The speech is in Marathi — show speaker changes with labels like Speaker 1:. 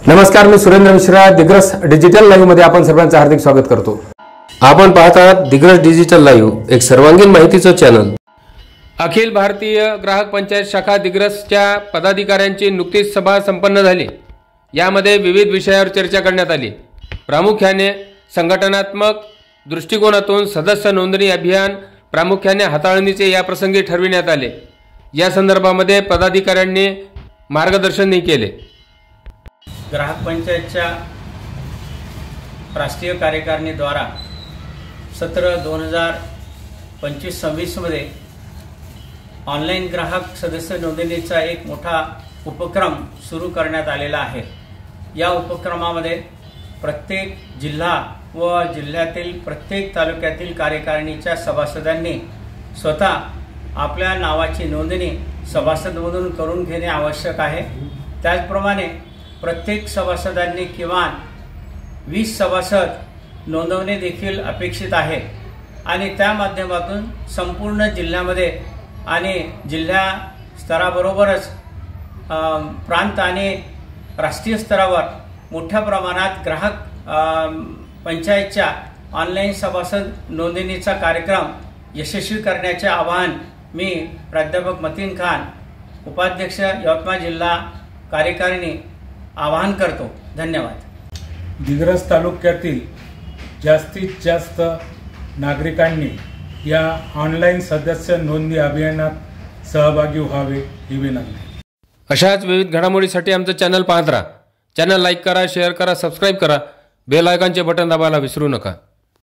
Speaker 1: नमस्कार, मी सुरेंद्र मिश्रा. दिग्रस डिजिटल लाईव्ह मध्ये आपण सर्वांचं हार्दिक स्वागत करतो. आपण पाहत आहात दिग्रस डिजिटल लाईव्ह, एक सर्वांगीण माहितीचं चॅनल. अखिल भारतीय ग्राहक पंचायत शाखा दिग्रसच्या पदाधिकाऱ्यांची नुकतीच सभा संपन्न झाली. यामध्ये विविध विषयावर चर्चा करण्यात आली. प्रामुख्याने संघटनात्मक दृष्टिकोनातून सदस्य नोंदणी अभियान प्रामुख्याने हाताळणीचे याप्रसंगी ठरविण्यात आले. या संदर्भामध्ये पदाधिकाऱ्यांनी मार्गदर्शनही केले.
Speaker 2: ग्राहक पंचायतच्या राष्ट्रीय कार्यकारिणीद्वारा सत्र 2025-26 मध्ये ऑनलाईन ग्राहक सदस्य नोंदणीचा एक मोठा उपक्रम सुरू करण्यात आलेला आहे. या उपक्रमामध्ये प्रत्येक जिल्हा व जिल्ह्यातील प्रत्येक तालुक्यातील कार्यकारिणीच्या सभासदांनी स्वतः आपल्या नावाची नोंदणी सभासद म्हणून करून घेणे आवश्यक आहे. त्याचप्रमाणे प्रत्येक सभासदांनी किमान 20 सभासद नोंदवणे देखील अपेक्षित आहे आणि त्या माध्यमातून संपूर्ण जिल्ह्यामध्ये आणि जिल्हा स्तराबरोबरच प्रांत आणि राष्ट्रीय स्तरावर मोठ्या प्रमाणात ग्राहक पंचायतच्या ऑनलाईन सभासद नोंदणीचा कार्यक्रम यशस्वी करण्याचे आवाहन मी प्राध्यापक मतीन खान, उपाध्यक्ष यवतमाळ जिल्हा कार्यकारिणी आवाहन करतो. धन्यवाद.
Speaker 3: दिग्रस तालुक्यातील जास्तीत जास्त नागरिकांनी या ऑनलाईन सदस्य नोंदणी अभियानात सहभागी व्हावे ही विनंती.
Speaker 1: अशाच विविध घडामोडीसाठी आमचं चॅनल पाहत राहा. चॅनल लाईक करा, शेअर करा, सबस्क्राईब करा. बेल आयकॉनचे बटन दाबायला विसरू नका.